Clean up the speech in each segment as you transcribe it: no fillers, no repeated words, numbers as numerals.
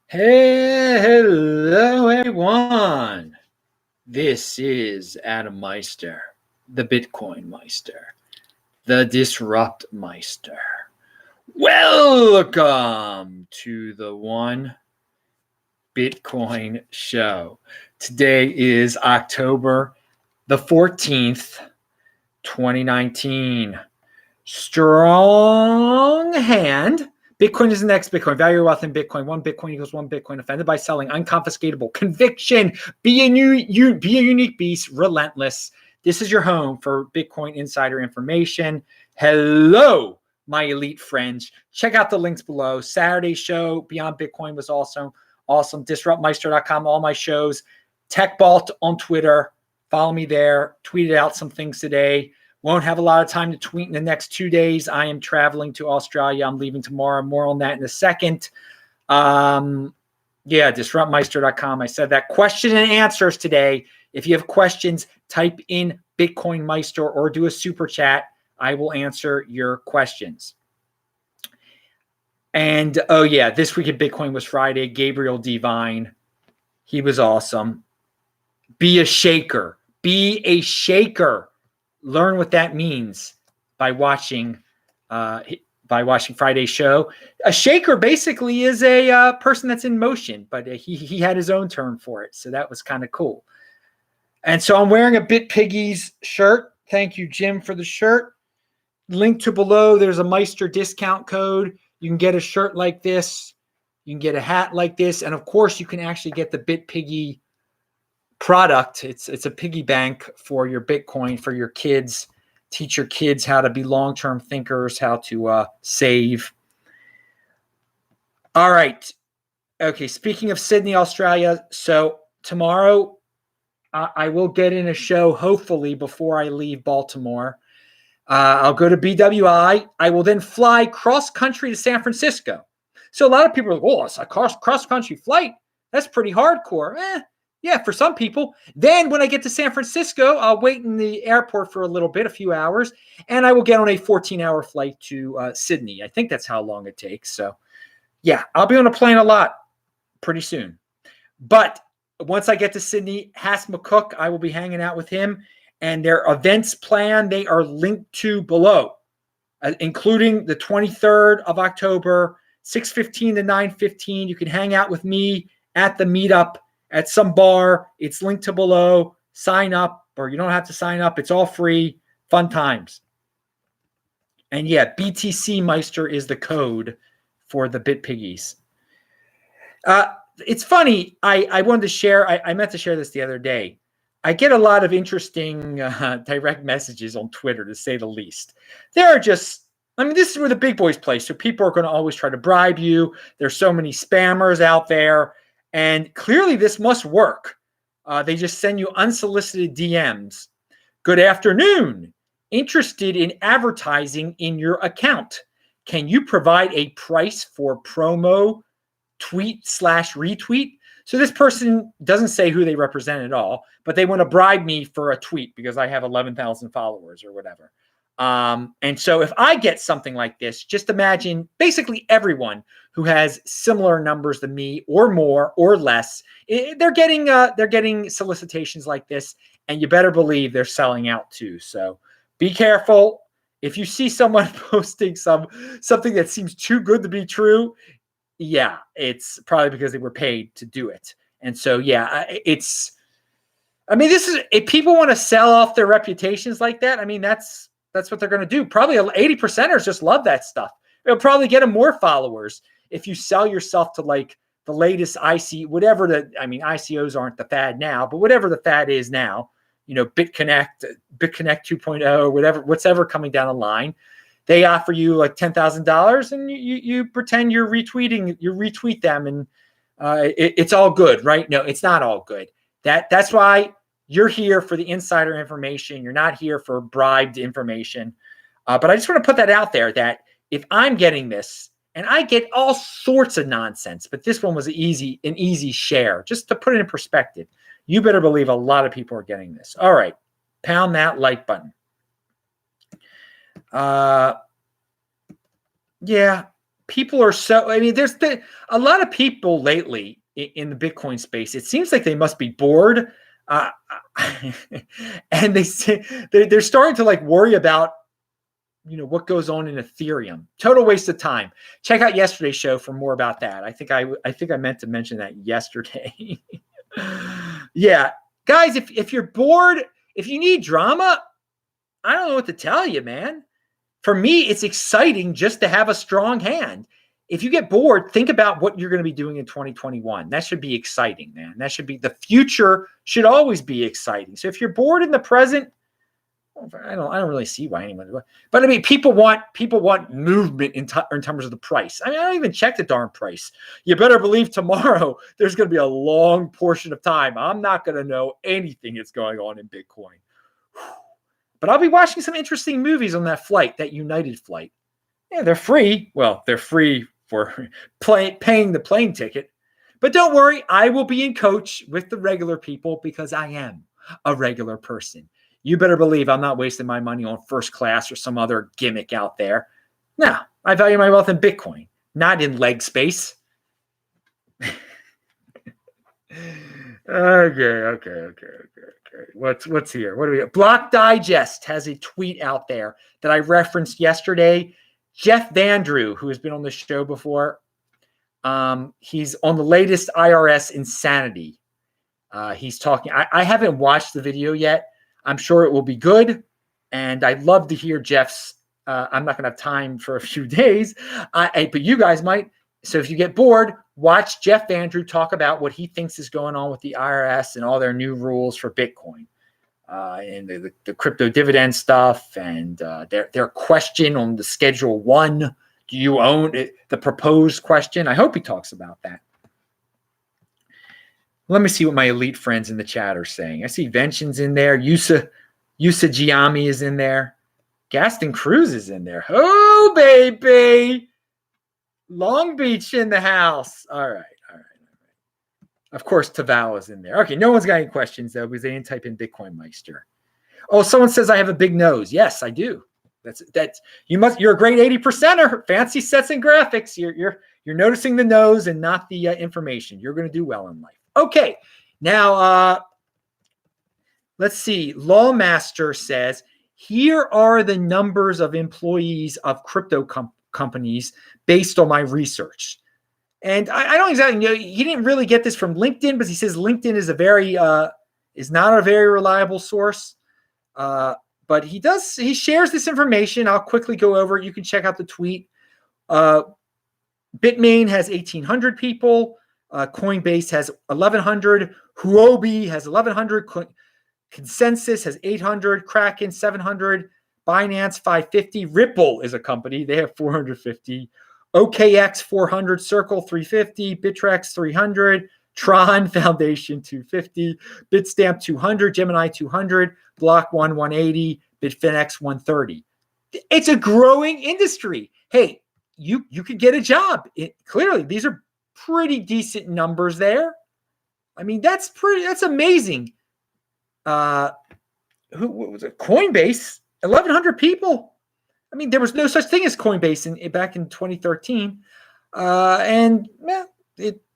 Hey, hello everyone. This is Adam Meister, the Bitcoin Meister, the Disrupt Meister. Welcome to the One Bitcoin Show. Today is October the 14th, 2019. Strong hand. Bitcoin is the next Bitcoin. Value your wealth in Bitcoin. One Bitcoin equals one Bitcoin. Offended by selling. Unconfiscatable. Conviction. Be a unique beast. Relentless. This is your home for Bitcoin insider information. Hello, my elite friends. Check out the links below. Saturday's show, Beyond Bitcoin, was awesome. DisruptMeister.com, all my shows. TechBalt on Twitter. Follow me there. Tweeted out some things today. Won't have a lot of time to tweet in the next 2 days. I am traveling to Australia. I'm leaving tomorrow. More on that in a second. DisruptMeister.com. I said that. Question and answers today. If you have questions, type in Bitcoin Meister or do a super chat. I will answer your questions. And this week at Bitcoin was Friday. Gabriel Devine. He was awesome. Be a shaker. Be a shaker. Learn what that means by watching Friday's show. A shaker basically is a person that's in motion, but he had his own term for it, so that was kind of cool. And so I'm wearing a BitPiggies shirt. Thank you, Jim, for the shirt. Link to below. There's a Meister discount code. You can get a shirt like this. You can get a hat like this, and of course, you can actually get the BitPiggy product. It's a piggy bank for your Bitcoin, for your kids. Teach your kids how to be long-term thinkers, how to save. All right. Okay, speaking of Sydney, Australia, so tomorrow I will get in a show, hopefully, before I leave Baltimore. I'll go to BWI. I will then fly cross-country to San Francisco. So a lot of people are like, oh, it's a cross-country flight. That's pretty hardcore. Yeah, for some people. Then when I get to San Francisco, I'll wait in the airport for a little bit, a few hours, and I will get on a 14-hour flight to Sydney. I think that's how long it takes. So, yeah, I'll be on a plane a lot pretty soon. But once I get to Sydney, Hass McCook, I will be hanging out with him, and their events plan, they are linked to below, including the 23rd of October, 6:15 to 9:15. You can hang out with me at the meetup at some bar. It's linked to below. Sign up, or you don't have to sign up. It's all free. Fun times. And yeah, BTC Meister is the code for the BitPiggies. It's funny. I wanted to share. I meant to share this the other day. I get a lot of interesting direct messages on Twitter, to say the least. There are just, this is where the big boys play. So people are going to always try to bribe you. There's so many spammers out there. And clearly this must work. They just send you unsolicited DMs. Good afternoon. Interested in advertising in your account. Can you provide a price for promo tweet/retweet? So this person doesn't say who they represent at all, but they want to bribe me for a tweet because I have 11,000 followers or whatever. And so if I get something like this, just imagine basically everyone who has similar numbers than me, or more or less, they're getting solicitations like this, and you better believe they're selling out too. So be careful. If you see someone posting something that seems too good to be true, yeah, it's probably because they were paid to do it. And so this is, if people want to sell off their reputations like that, that's what they're going to do. Probably 80%ers just love that stuff. It'll probably get them more followers if you sell yourself to like the latest ICOs aren't the fad now, but whatever the fad is now, BitConnect 2.0, what's ever coming down the line, they offer you like $10,000 and you pretend you retweet them, and it's all good, right? No, it's not all good. That's why you're here for the insider information. You're not here for bribed information. But I just want to put that out there, that if I'm getting this, and I get all sorts of nonsense, but this one was an easy share, just to put it in perspective. You better believe a lot of people are getting this. All right, pound that like button. people are so, I mean, there's been a lot of people lately in the Bitcoin space. It seems like they must be bored. And they're starting to like worry about, what goes on in Ethereum. Total waste of time. Check out yesterday's show for more about that. I think I meant to mention that yesterday. Yeah, guys, if you're bored, if you need drama, I don't know what to tell you, man. For me, it's exciting just to have a strong hand. If you get bored, think about what you're going to be doing in 2021. That should be exciting, man. That should be, the future should always be exciting. So if you're bored in the present, I don't really see why anyone would. But I mean, people want movement in terms of the price. I mean, I don't even check the darn price. You better believe tomorrow there's going to be a long portion of time I'm not going to know anything that's going on in Bitcoin. But I'll be watching some interesting movies on that flight, that United flight. Yeah, they're free. Well, they're free for paying the plane ticket. But don't worry, I will be in coach with the regular people because I am a regular person. You better believe I'm not wasting my money on first class or some other gimmick out there. No, I value my wealth in Bitcoin, not in leg space. Okay. What's here? What do we have? Block Digest has a tweet out there that I referenced yesterday. Jeff Vandrew, who has been on the show before, he's on the latest IRS insanity. He's talking. I haven't watched the video yet. I'm sure it will be good, and I'd love to hear Jeff's. I'm not going to have time for a few days, but you guys might. So if you get bored, watch Jeff Andrew talk about what he thinks is going on with the IRS and all their new rules for Bitcoin, and the crypto dividend stuff, and their question on the Schedule 1. Do you own it? The proposed question. I hope he talks about that. Let me see what my elite friends in the chat are saying. I see Vention's in there. Yusa Giami is in there. Gaston Cruz is in there. Oh, baby. Long Beach in the house. All right. Of course, Taval is in there. Okay, no one's got any questions, though, because they didn't type in Bitcoin Meister. Oh, someone says I have a big nose. Yes, I do. You're a great 80%er. Fancy sets and graphics. You're noticing the nose and not the information. You're going to do well in life. Okay, now let's see. Lawmaster says, here are the numbers of employees of crypto companies based on my research. And I don't exactly know. He didn't really get this from LinkedIn, but he says LinkedIn is not a very reliable source. But he shares this information. I'll quickly go over it. You can check out the tweet. Bitmain has 1,800 people. Coinbase has 1,100. Huobi has 1,100. Consensus has 800. Kraken 700. Binance 550. Ripple is a company. They have 450. OKX 400. Circle 350. Bittrex 300. Tron Foundation 250. Bitstamp 200. Gemini 200. Block 180. Bitfinex 130. It's a growing industry. Hey, you could get a job. Clearly, these are pretty decent numbers there. I mean, that's amazing. What was it? Coinbase, 1,100 people. I mean, there was no such thing as Coinbase back in 2013.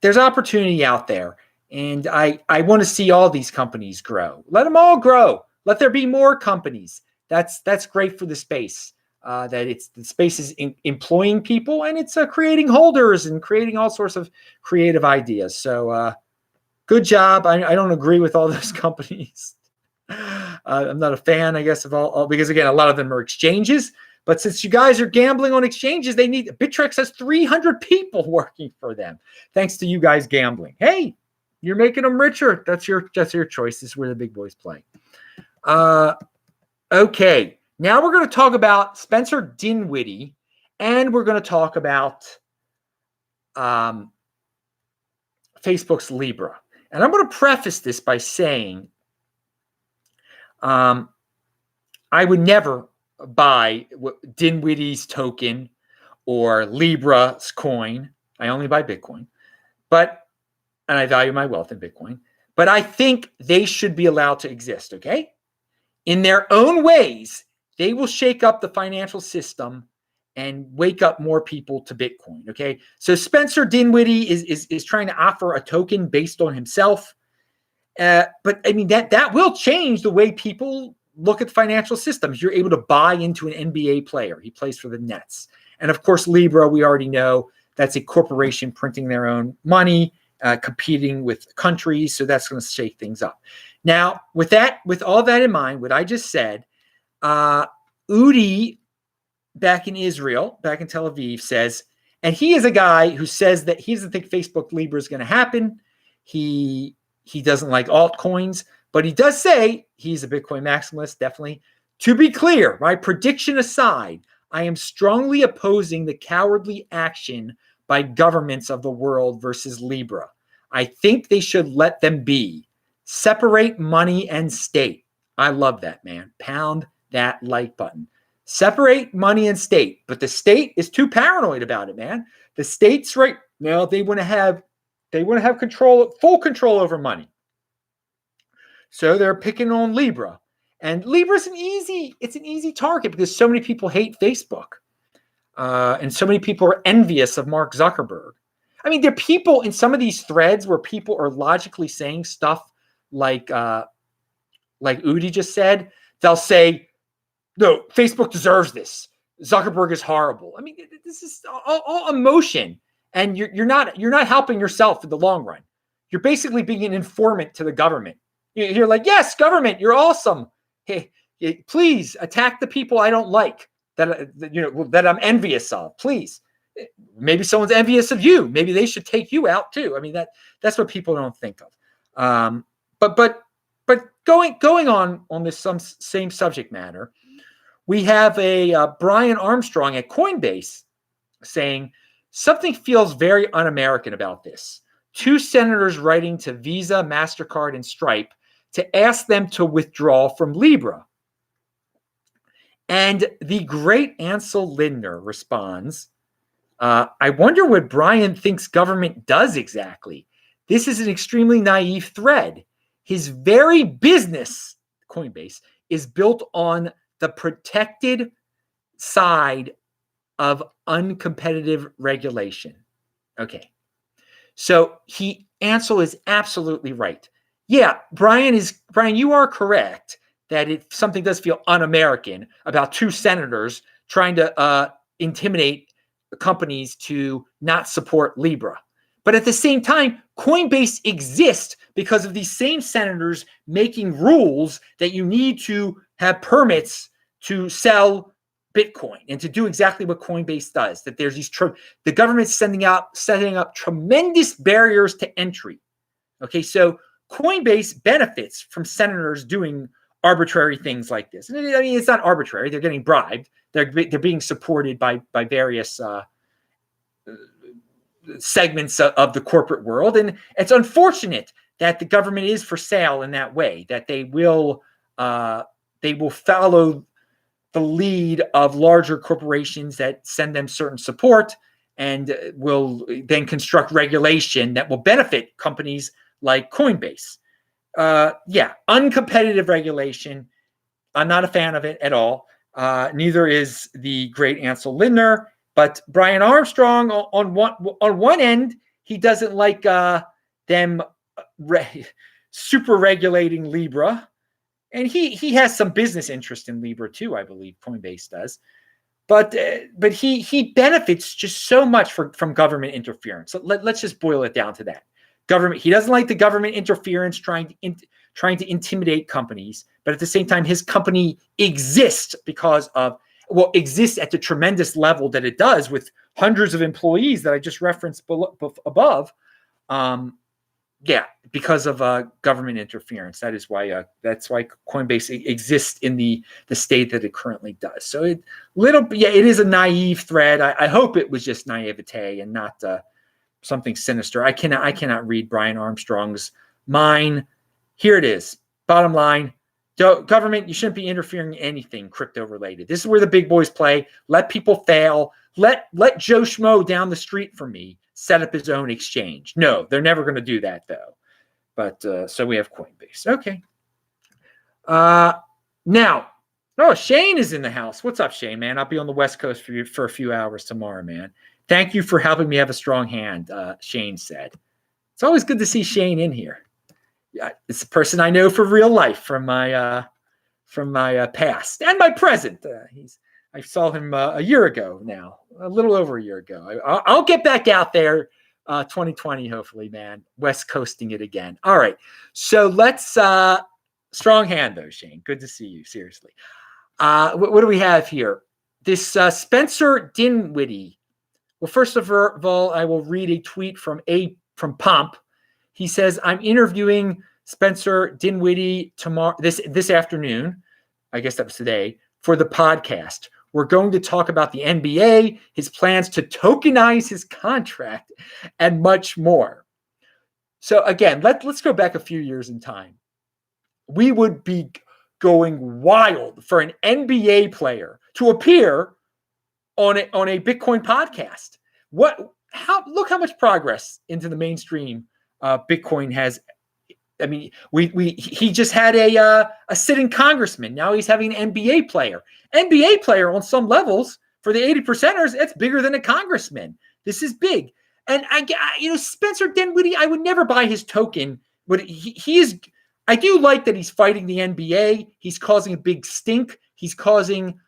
There's opportunity out there. And I want to see all these companies grow. Let them all grow. Let there be more companies. That's great for the space. The space is employing people, and it's creating holders and creating all sorts of creative ideas. So good job. I don't agree with all those companies. I'm not a fan, I guess, of all because, again, a lot of them are exchanges. But since you guys are gambling on exchanges, Bittrex has 300 people working for them, thanks to you guys gambling. Hey, you're making them richer. That's your choice. This is where the big boys play. Okay. Now we're going to talk about Spencer Dinwiddie, and we're going to talk about Facebook's Libra. And I'm going to preface this by saying I would never buy Dinwiddie's token or Libra's coin. I only buy Bitcoin, and I value my wealth in Bitcoin. But I think they should be allowed to exist, okay? In their own ways, they will shake up the financial system and wake up more people to Bitcoin. Okay, so Spencer Dinwiddie is trying to offer a token based on himself, but I mean that will change the way people look at financial systems. You're able to buy into an NBA player. He plays for the Nets, and of course Libra. We already know that's a corporation printing their own money, competing with countries. So that's going to shake things up. Now, with all that in mind, what I just said, Udi back in Israel, back in Tel Aviv, says, and he is a guy who says that he doesn't think Facebook Libra is going to happen. He doesn't like altcoins, but he does say he's a Bitcoin maximalist, definitely. To be clear, my prediction aside, I am strongly opposing the cowardly action by governments of the world versus Libra. I think they should let them be. Separate money and state. I love that, man. Pound that like button. Separate money and state, but the state is too paranoid about it, man. The state's right now, they want to have full control over money. So they're picking on Libra. And Libra's an easy target because so many people hate Facebook. And so many people are envious of Mark Zuckerberg. I mean, there are people in some of these threads where people are logically saying stuff like Udi just said. They'll say, no, Facebook deserves this. Zuckerberg is horrible. I mean, this is all emotion, and you're not helping yourself in the long run. You're basically being an informant to the government. You're like, yes, government, you're awesome. Hey, please attack the people I don't like, that I'm envious of. Please, maybe someone's envious of you. Maybe they should take you out too. I mean, that's what people don't think of. But going on this same subject matter, we have a Brian Armstrong at Coinbase saying something feels very un-American about this. 2 senators writing to Visa, MasterCard, and Stripe to ask them to withdraw from Libra. And the great Ansel Lindner responds, I wonder what Brian thinks government does exactly. This is an extremely naive thread. His very business, Coinbase, is built on the protected side of uncompetitive regulation. Okay. So Ansel is absolutely right. Yeah, Brian, you are correct that if something does feel un-American about 2 senators trying to intimidate companies to not support Libra. But at the same time, Coinbase exists because of these same senators making rules that you need to have permits to sell Bitcoin and to do exactly what Coinbase does. That there's the government's setting up tremendous barriers to entry. Okay, so Coinbase benefits from senators doing arbitrary things like this. And I mean, it's not arbitrary. They're getting bribed. They're being supported by various segments of the corporate world. And it's unfortunate that the government is for sale in that way, that they will follow the lead of larger corporations that send them certain support and will then construct regulation that will benefit companies like Coinbase. Uncompetitive regulation. I'm not a fan of it at all. Neither is the great Ansel Lindner. But Brian Armstrong, on one end, he doesn't like them super regulating Libra, and he has some business interest in Libra too. I believe Coinbase does, but he benefits just so much from government interference. So let's just boil it down to that. Government. He doesn't like the government interference trying to intimidate companies, but at the same time, his company exists exists at the tremendous level that it does with hundreds of employees that I just referenced above. Because of government interference. That's why Coinbase exists in the state that it currently does. So it is a naive thread. I hope it was just naivete and not something sinister. I cannot read Brian Armstrong's mind. Here it is. Bottom line. Government, you shouldn't be interfering in anything crypto related. This is where the big boys play. Let people fail. Let Joe Schmo down the street from me set up his own exchange. No, they're never going to do that though. But so we have Coinbase. Okay. Now, Oh, Shane is in the house. What's up, Shane, man? I'll be on the West Coast for you for a few hours tomorrow, man. Thank you for helping me have a strong hand, Shane said. It's always good to see Shane in here. Yeah, it's a person I know for real life from my past and my present. I saw him a year ago now, a little over a year ago. I'll get back out there 2020, hopefully, man. West coasting it again. All right. So let's strong hand, though, Shane. Good to see you. Seriously. What do we have here? This Spencer Dinwiddie. Well, first of all, I will read a tweet from Pomp. He says, I'm interviewing Spencer Dinwiddie tomorrow, this afternoon. I guess that was today, for the podcast. We're going to talk about the NBA, his plans to tokenize his contract, and much more. So again, let's go back a few years in time. We would be going wild for an NBA player to appear on a Bitcoin podcast. Look how much progress into the mainstream Bitcoin has. I mean, he just had a sitting congressman. Now he's having an NBA player. NBA player on some levels for the 80%ers, it's bigger than a congressman. This is big. And Spencer Dinwiddie, I would never buy his token, but he is. I do like that he's fighting the NBA. He's causing a big stink. He's causing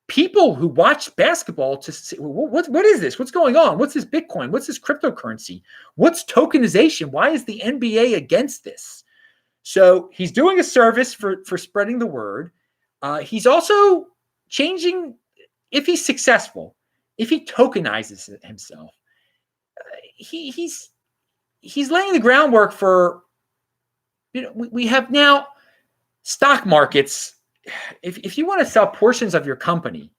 people who watch basketball to say, what is this? What's going on? What's this Bitcoin? What's this cryptocurrency? What's tokenization? Why is the NBA against this? So he's doing a service for spreading the word. He's also changing, if he's successful, if he tokenizes himself, he's laying the groundwork for, we have now stock markets. If you want to sell portions of your company,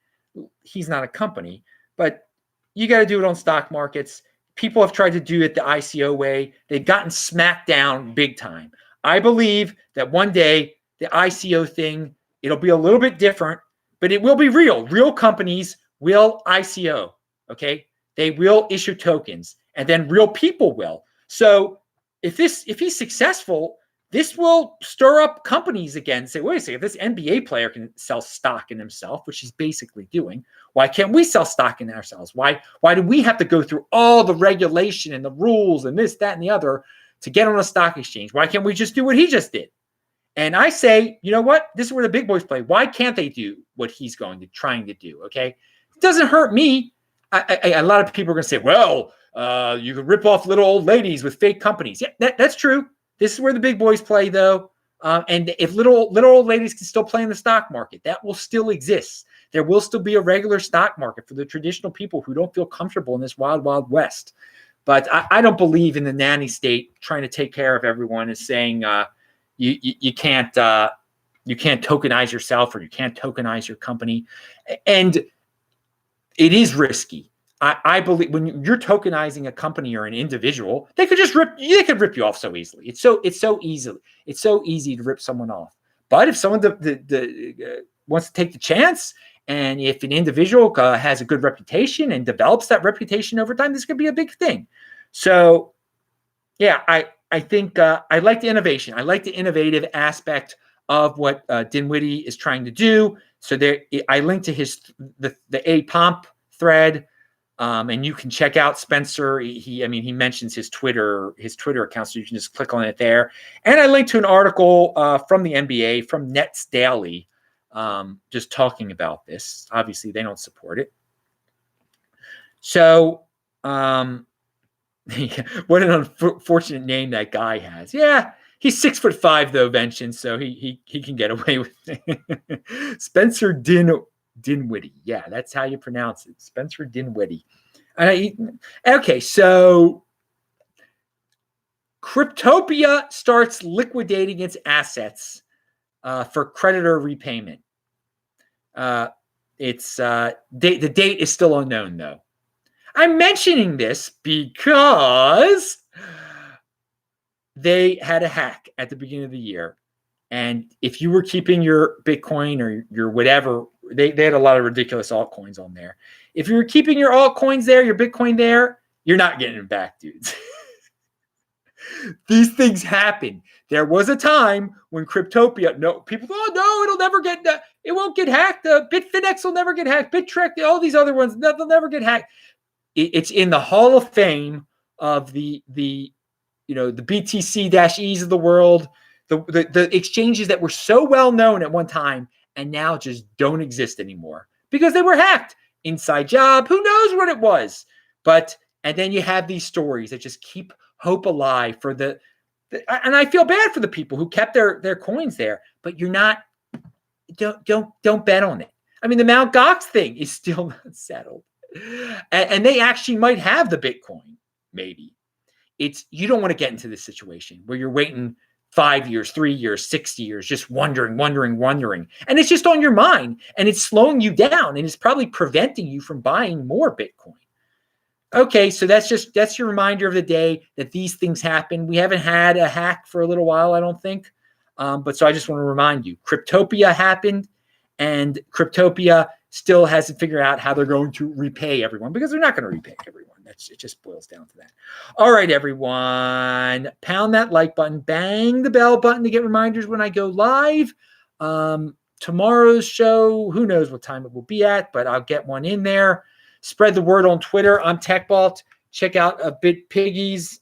he's not a company, but you got to do it on stock markets. People have tried to do it the ICO way. They've gotten smacked down big time. I believe that one day the ICO thing, it'll be a little bit different, but it will be real. Real companies will ICO, okay? They will issue tokens, and then real people will. So if he's successful, this will stir up companies again. Say, wait a second, if this NBA player can sell stock in himself, which he's basically doing, why can't we sell stock in ourselves? Why do we have to go through all the regulation and the rules and this, that, and the other to get on a stock exchange? Why can't we just do what he just did? And I say, you know what? This is where the big boys play. Why can't they do what he's trying to do? Okay, it doesn't hurt me. A lot of people are going to say, well, you can rip off little old ladies with fake companies. Yeah, that's true. This is where the big boys play, though. And if little old ladies can still play in the stock market, that will still exist. There will still be a regular stock market for the traditional people who don't feel comfortable in this wild, wild west. But I don't believe in the nanny state trying to take care of everyone is saying you can't tokenize yourself or you can't tokenize your company. And it is risky. I believe when you're tokenizing a company or an individual, they could rip you off so easily. It's so easy to rip someone off. But if someone wants to take the chance, and if an individual has a good reputation and develops that reputation over time, this could be a big thing. So, yeah, I think I like the innovation. I like the innovative aspect of what Dinwiddie is trying to do. So I linked to the Pomp thread. And you can check out Spencer. He mentions his Twitter account, so you can just click on it there. And I linked to an article from the NBA, from Nets Daily, just talking about this. Obviously, they don't support it. So, what an unfortunate name that guy has. Yeah, he's 6'5" though, Vention, so he can get away with it. Spencer Dinwiddie. Yeah, that's how you pronounce it. Spencer Dinwiddie. Okay, so Cryptopia starts liquidating its assets for creditor repayment. The date is still unknown, though. I'm mentioning this because they had a hack at the beginning of the year. And if you were keeping your Bitcoin or your whatever, they had a lot of ridiculous altcoins on there. If you were keeping your altcoins there, your Bitcoin there, you're not getting it back, dudes. These things happen. There was a time when Cryptopia, no, people thought, oh, no, it'll never get, it won't get hacked. Bitfinex will never get hacked. Bittrex, all these other ones, they'll never get hacked. It's in the Hall of Fame of the BTC-E's of the world, the exchanges that were so well known at one time and now just don't exist anymore because they were hacked. Inside job, who knows what it was? And then you have these stories that just keep hope alive for and I feel bad for the people who kept their coins there, but don't bet on it. I mean, the Mt. Gox thing is still not settled. And they actually might have the Bitcoin, maybe. You don't want to get into this situation where you're waiting 5 years, 3 years, 6 years, just wondering. And it's just on your mind and it's slowing you down and it's probably preventing you from buying more Bitcoin. Okay, so that's your reminder of the day that these things happen. We haven't had a hack for a little while, I don't think. But so I just want to remind you, Cryptopia happened and Cryptopia still hasn't figured out how they're going to repay everyone because they're not going to repay everyone. It just boils down to that. All right, everyone, pound that like button, bang the bell button to get reminders when I go live. Tomorrow's show, who knows what time it will be at, but I'll get one in there. Spread the word on Twitter. I'm TechBalt. Check out a BitPiggy's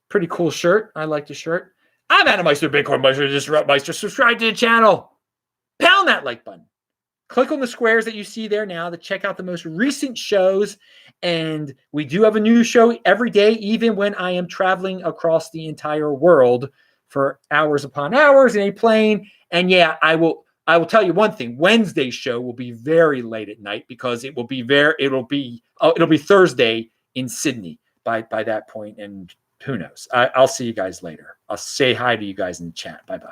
pretty cool shirt. I like the shirt. I'm Adam Meister, Bitcoin Meister, Disrupt Meister. Subscribe to the channel. Pound that like button. Click on the squares that you see there now to check out the most recent shows. And we do have a new show every day, even when I am traveling across the entire world for hours upon hours in a plane. And yeah, I will tell you one thing. Wednesday's show will be very late at night because it'll be Thursday in Sydney by that point. And who knows? I'll see you guys later. I'll say hi to you guys in the chat. Bye-bye.